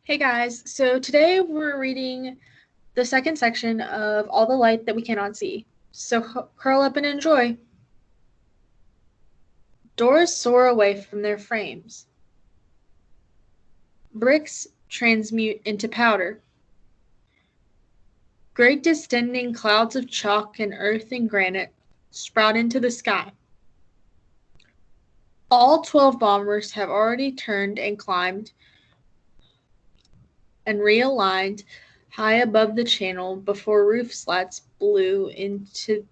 Hey guys, so today we're reading the second section of All the Light That We Cannot See. So curl up and enjoy. Doors soar away from their frames. Bricks transmute into powder. Great distending clouds of chalk and earth and granite sprout into the sky. All 12 bombers have already turned and climbed and realigned high above the channel before roof slats blew into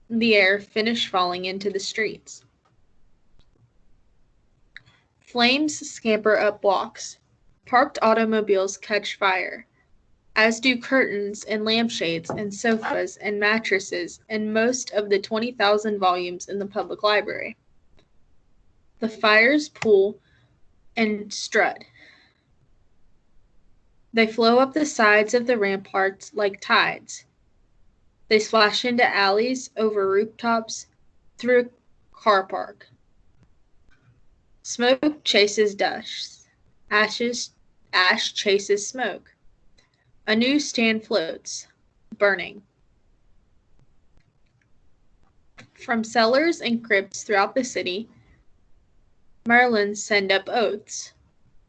the air, finished falling into the streets. Flames scamper up walks. Parked automobiles catch fire, as do curtains and lampshades and sofas and mattresses and most of the 20,000 volumes in the public library. The fires pool and strut. They flow up the sides of the ramparts like tides. They splash into alleys, over rooftops, through a car park. Smoke chases dust. Ash chases smoke. A newsstand floats, burning. From cellars and crypts throughout the city, Merlins send up oaths.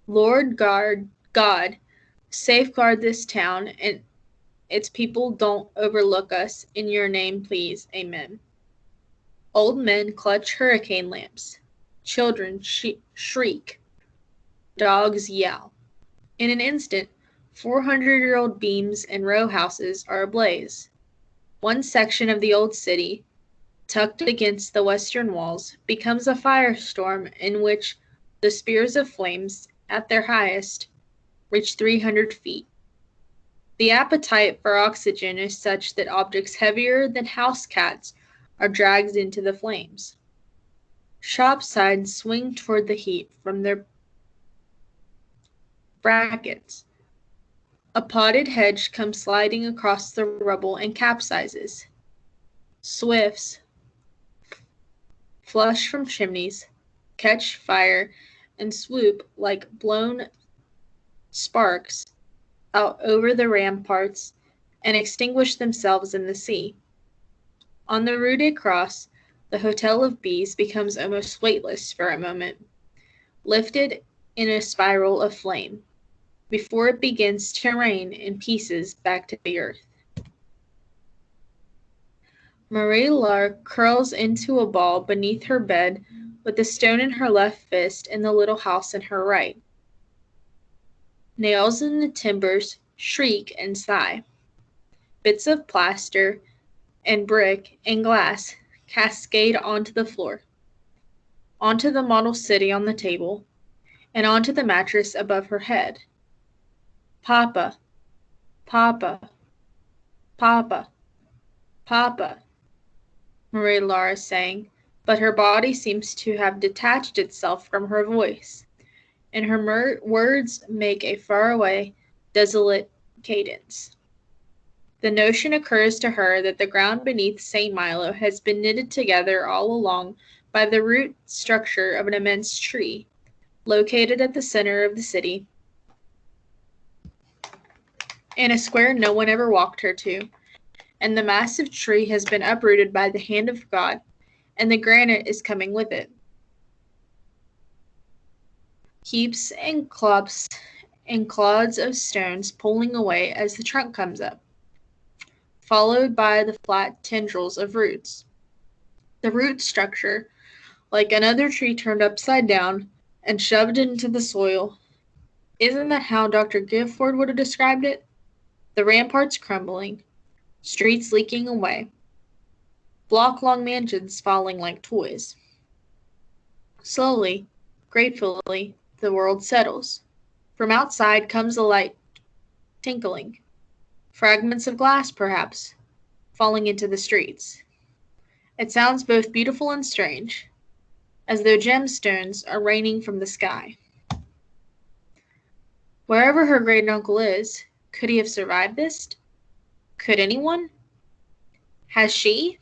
Lord God, safeguard this town and its people. Don't overlook us. In your name, please. Amen. Old men clutch hurricane lamps. Children shriek. Dogs yell. In an instant, 400-year-old beams and row houses are ablaze. One section of the old city, tucked against the western walls, becomes a firestorm in which the spears of flames, at their highest, reach 300 feet. The appetite for oxygen is such that objects heavier than house cats are dragged into the flames. Shop sides swing toward the heat from their brackets. A potted hedge comes sliding across the rubble and capsizes. Swifts flush from chimneys, catch fire, and swoop like blown sparks out over the ramparts and extinguish themselves in the sea. On the Rue des Crosses, the Hotel of Bees becomes almost weightless for a moment, lifted in a spiral of flame, before it begins to rain in pieces back to the earth. Marie Lark curls into a ball beneath her bed with a stone in her left fist and the little house in her right. Nails in the timbers shriek and sigh. Bits of plaster and brick and glass cascade onto the floor, onto the model city on the table, and onto the mattress above her head. Papa, Papa, Papa, Papa, Marie Laure sang, but her body seems to have detached itself from her voice, and her words make a faraway, desolate cadence. The notion occurs to her that the ground beneath St. Milo has been knitted together all along by the root structure of an immense tree, located at the center of the city, in a square no one ever walked her to, and the massive tree has been uprooted by the hand of God, and the granite is coming with it. Heaps and clumps and clods of stones pulling away as the trunk comes up, followed by the flat tendrils of roots. The root structure, like another tree turned upside down and shoved into the soil. Isn't that how Dr. Gifford would have described it? The ramparts crumbling, streets leaking away, block-long mansions falling like toys. Slowly, gratefully, the world settles. From outside comes a light tinkling. Fragments of glass, perhaps, falling into the streets. It sounds both beautiful and strange, as though gemstones are raining from the sky. Wherever her great-uncle is, could he have survived this? Could anyone? Has she?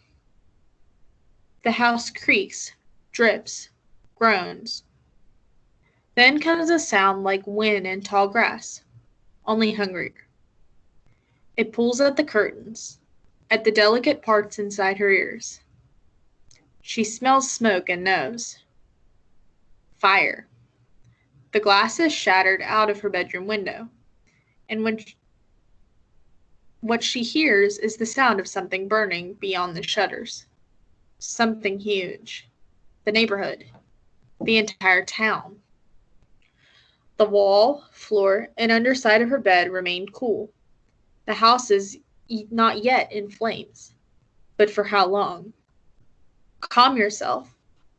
The house creaks, drips, groans. Then comes a sound like wind in tall grass, only hungrier. It pulls at the curtains, at the delicate parts inside her ears. She smells smoke and knows. Fire. The glass is shattered out of her bedroom window, and what she hears is the sound of something burning beyond the shutters. Something huge. The neighborhood. The entire town. The wall, floor, and underside of her bed remained cool. The house is not yet in flames. But for how long? Calm yourself,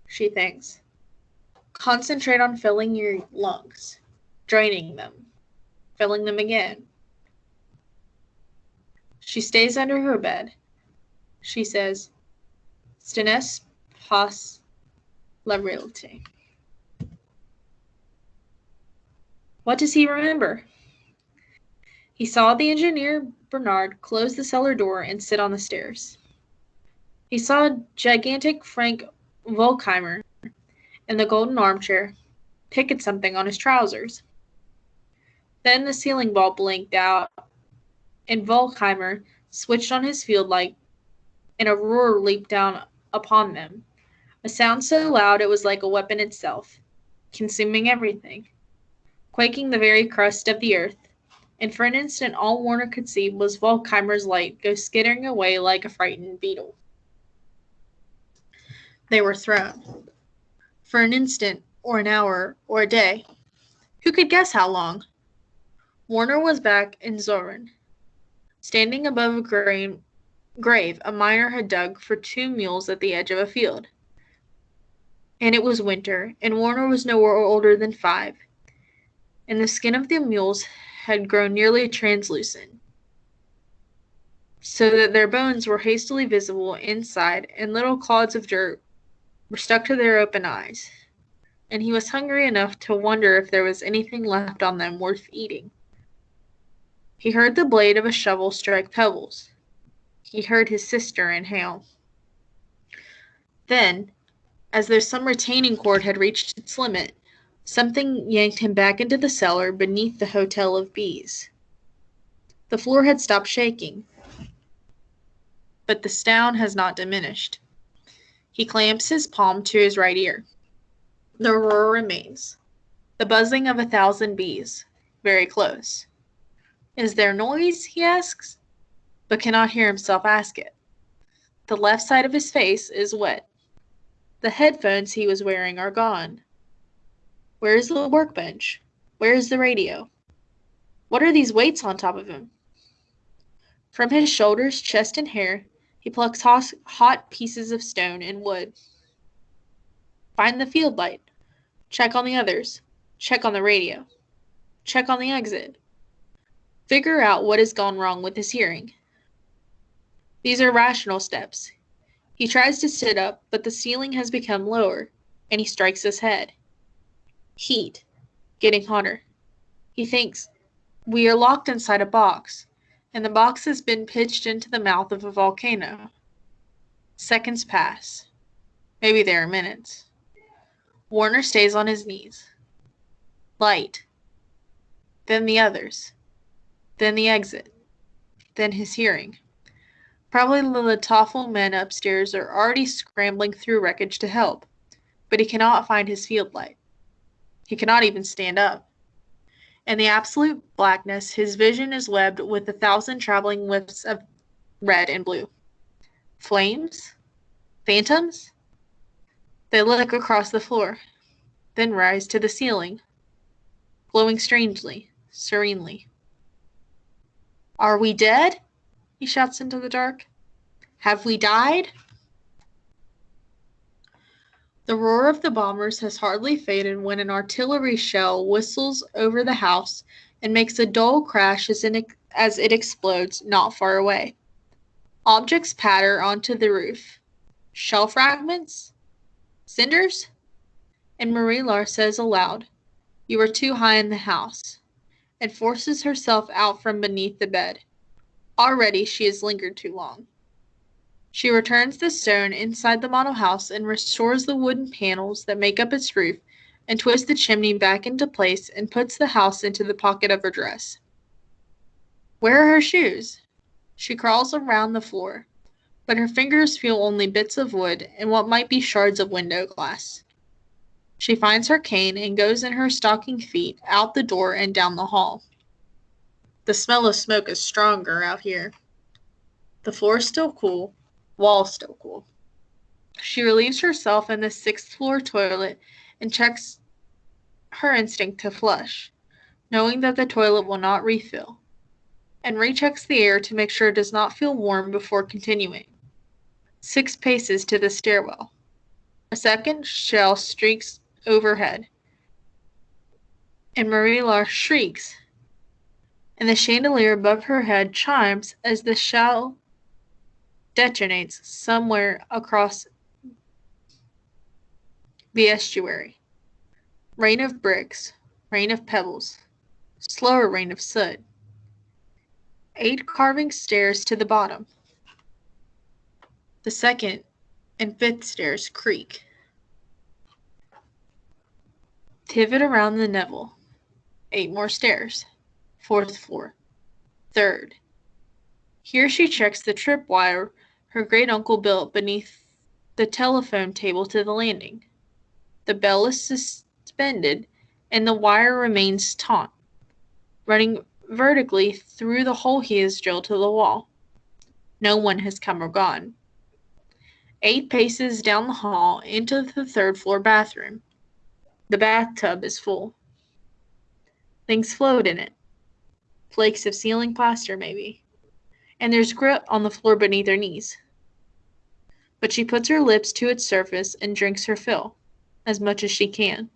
she thinks. Concentrate on filling your lungs, draining them, filling them again. She stays under her bed. She says, "Ce n'est pas la réalité." What does he remember? He saw the engineer Bernard close the cellar door and sit on the stairs. He saw gigantic Frank Volkheimer in the golden armchair pick at something on his trousers. Then the ceiling bulb blinked out, and Volkheimer switched on his field light, and a roar leaped down upon them, a sound so loud it was like a weapon itself, consuming everything, quaking the very crust of the earth, and for an instant all Warner could see was Volkheimer's light go skittering away like a frightened beetle. They were thrown. For an instant, or an hour, or a day. Who could guess how long? Warner was back in Zorn. Standing above a grave a miner had dug for 2 mules at the edge of a field. And it was winter, and Warner was no older than 5, and the skin of the mules had grown nearly translucent, so that their bones were hastily visible inside, and little clods of dirt were stuck to their open eyes, and he was hungry enough to wonder if there was anything left on them worth eating. He heard the blade of a shovel strike pebbles. He heard his sister inhale. Then, as though some retaining cord had reached its limit, something yanked him back into the cellar beneath the Hotel of Bees. The floor had stopped shaking, but the sound has not diminished. He clamps his palm to his right ear. The roar remains. The buzzing of 1,000 bees, very close. Is there noise? He asks, but cannot hear himself ask it. The left side of his face is wet. The headphones he was wearing are gone. Where is the workbench? Where is the radio? What are these weights on top of him? From his shoulders, chest, and hair, he plucks hot pieces of stone and wood. Find the field light. Check on the others. Check on the radio. Check on the exit. Figure out what has gone wrong with his hearing. These are rational steps. He tries to sit up, but the ceiling has become lower, and he strikes his head. Heat. Getting hotter. He thinks, we are locked inside a box, and the box has been pitched into the mouth of a volcano. Seconds pass. Maybe there are minutes. Warner stays on his knees. Light. Then the others. Then the exit. Then his hearing. Probably the Latoffel men upstairs are already scrambling through wreckage to help, but he cannot find his field light. He cannot even stand up. In the absolute blackness, his vision is webbed with 1,000 traveling wisps of red and blue. Flames? Phantoms? They lick across the floor, then rise to the ceiling, glowing strangely, serenely. Are we dead? He shouts into the dark. Have we died? The roar of the bombers has hardly faded when an artillery shell whistles over the house and makes a dull crash as it explodes not far away. Objects patter onto the roof. Shell fragments? Cinders? And Marie-Laure says aloud, "You are too high in the house," and forces herself out from beneath the bed. Already she has lingered too long. She returns the stone inside the model house and restores the wooden panels that make up its roof and twists the chimney back into place and puts the house into the pocket of her dress. Where are her shoes? She crawls around the floor, but her fingers feel only bits of wood and what might be shards of window glass. She finds her cane and goes in her stocking feet out the door and down the hall. The smell of smoke is stronger out here. The floor is still cool, walls still cool. She relieves herself in the 6th floor toilet and checks her instinct to flush, knowing that the toilet will not refill, and rechecks the air to make sure it does not feel warm before continuing. 6 paces to the stairwell. A second shell streaks overhead, and Marie-Laure shrieks, and the chandelier above her head chimes as the shell detonates somewhere across the estuary. Rain of bricks, rain of pebbles, slower rain of soot. 8 carving stairs to the bottom. The 2nd and 5th stairs creak. Pivot around the Neville. 8 more stairs. 4th floor. 3rd. Here she checks the tripwire her great-uncle built beneath the telephone table to the landing. The bell is suspended, and the wire remains taut, running vertically through the hole he has drilled to the wall. No one has come or gone. 8 paces down the hall into the 3rd floor bathroom. The bathtub is full. Things float in it. Flakes of ceiling plaster, maybe. And there's grit on the floor beneath her knees. But she puts her lips to its surface and drinks her fill, as much as she can.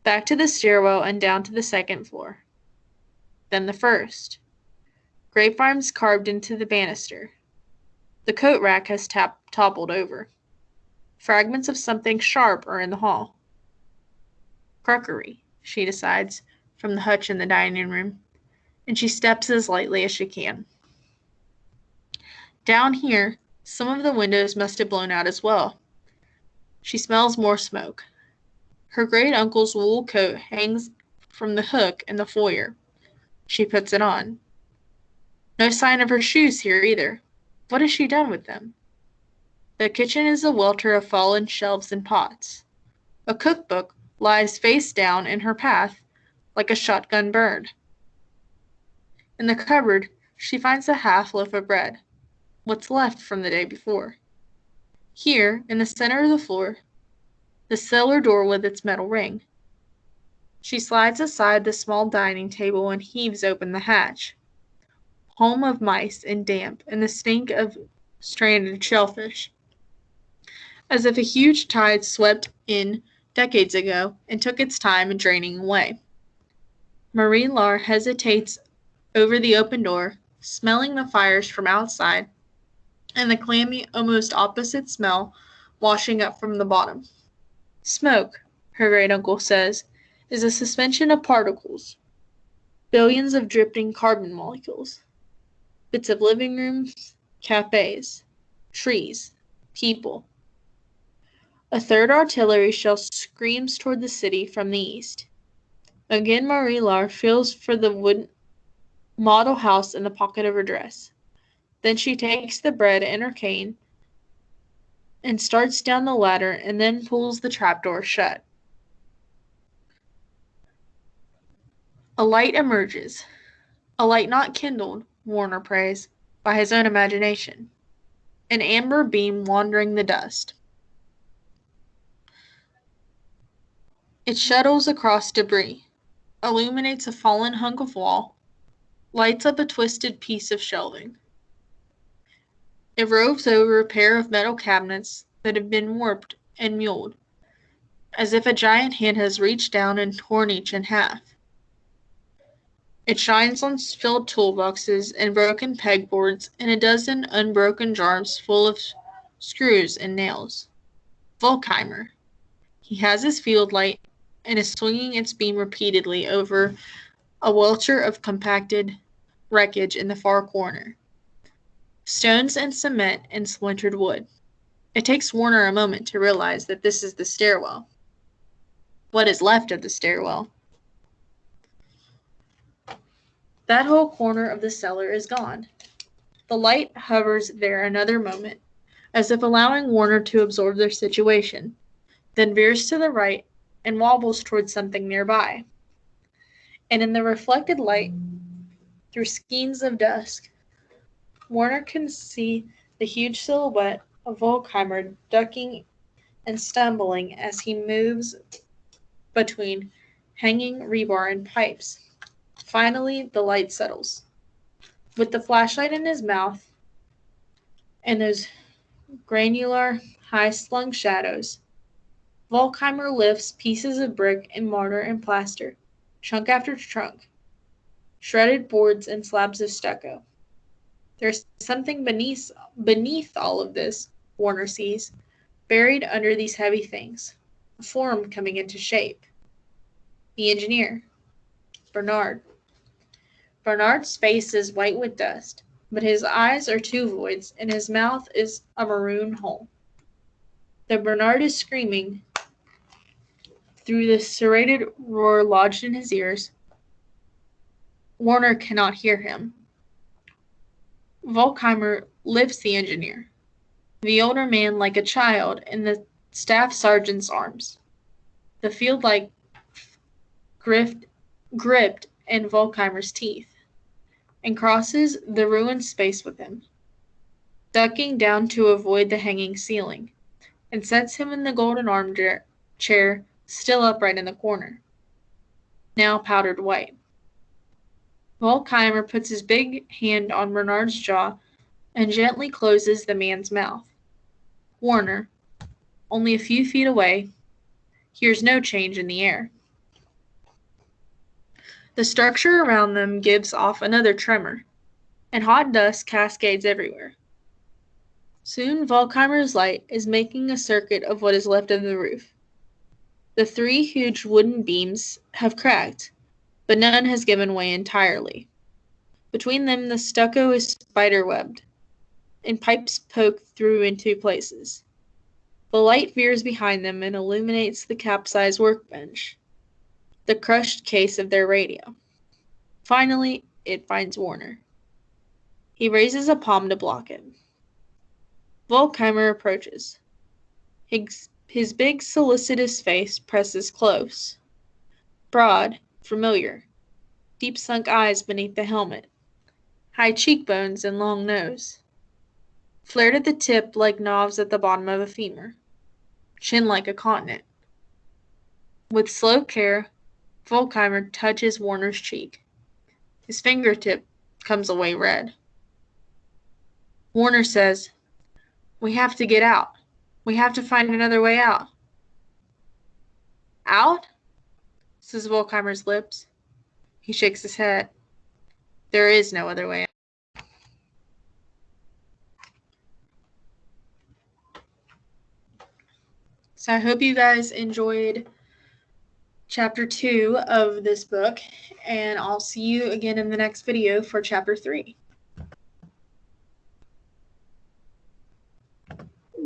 Back to the stairwell and down to the 2nd floor. Then the 1st. Grapevines carved into the banister. The coat rack has toppled over. Fragments of something sharp are in the hall. Crockery, she decides, from the hutch in the dining room, and she steps as lightly as she can. Down here, some of the windows must have blown out as well. She smells more smoke. Her great-uncle's wool coat hangs from the hook in the foyer. She puts it on. No sign of her shoes here either. What has she done with them? The kitchen is a welter of fallen shelves and pots. A cookbook lies face down in her path like a shotgun bird. In the cupboard, she finds a half loaf of bread, what's left from the day before. Here, in the center of the floor, the cellar door with its metal ring. She slides aside the small dining table and heaves open the hatch. Home of mice and damp and the stink of stranded shellfish. As if a huge tide swept in decades ago and took its time in draining away. Marie-Laure hesitates over the open door, smelling the fires from outside and the clammy, almost opposite smell washing up from the bottom. Smoke, her great-uncle says, is a suspension of particles, billions of drifting carbon molecules, bits of living rooms, cafes, trees, people. A 3rd artillery shell screams toward the city from the east. Again Marie-Laure feels for the wood model house in the pocket of her dress. Then she takes the bread and her cane and starts down the ladder and then pulls the trapdoor shut. A light emerges. A light not kindled, Warner prays, by his own imagination. An amber beam wandering the dust. It shuttles across debris, illuminates a fallen hunk of wall, lights up a twisted piece of shelving. It roves over a pair of metal cabinets that have been warped and muled, as if a giant hand has reached down and torn each in half. It shines on filled toolboxes and broken pegboards and a dozen unbroken jars full of screws and nails. Volkheimer. He has his field light and is swinging its beam repeatedly over a welter of compacted wreckage in the far corner. Stones and cement and splintered wood. It takes Warner a moment to realize that this is the stairwell. what is left of the stairwell. That whole corner of the cellar is gone. The light hovers there another moment, as if allowing Warner to absorb their situation, then veers to the right and wobbles towards something nearby. And in the reflected light, through skeins of dusk, Warner can see the huge silhouette of Volkheimer ducking and stumbling as he moves between hanging rebar and pipes. Finally, the light settles. With the flashlight in his mouth and those granular, high-slung shadows, Volkheimer lifts pieces of brick and mortar and plaster, chunk after chunk, shredded boards and slabs of stucco. There's something beneath all of this, Warner sees, buried under these heavy things, a form coming into shape. The engineer, Bernard. Bernard's face is white with dust, but his eyes are two voids, and his mouth is a maroon hole. Though Bernard is screaming through the serrated roar lodged in his ears, Warner cannot hear him. Volkheimer lifts the engineer, the older man like a child, in the staff sergeant's arms. The field light gripped in Volkheimer's teeth, and crosses the ruined space with him, ducking down to avoid the hanging ceiling, and sets him in the golden armchair still upright in the corner, now powdered white. Volkheimer puts his big hand on Bernard's jaw and gently closes the man's mouth. Warner, only a few feet away, hears no change in the air. The structure around them gives off another tremor, and hot dust cascades everywhere. Soon Volkheimer's light is making a circuit of what is left of the roof. The 3 huge wooden beams have cracked, but none has given way entirely. Between them the stucco is spider-webbed, and pipes poke through in 2 places. The light veers behind them and illuminates the capsized workbench, the crushed case of their radio. Finally, it finds Warner. He raises a palm to block it. Volkheimer approaches. His big, solicitous face presses close. Broad, familiar, deep-sunk eyes beneath the helmet, high cheekbones and long nose, flared at the tip like knobs at the bottom of a femur, chin like a continent. With slow care, Volkheimer touches Warner's cheek. His fingertip comes away red. Warner says, "We have to get out. We have to find another way out." "Out?" says Volkheimer's lips. He shakes his head. There is no other way out. So I hope you guys enjoyed chapter 2 of this book, and I'll see you again in the next video for chapter 3.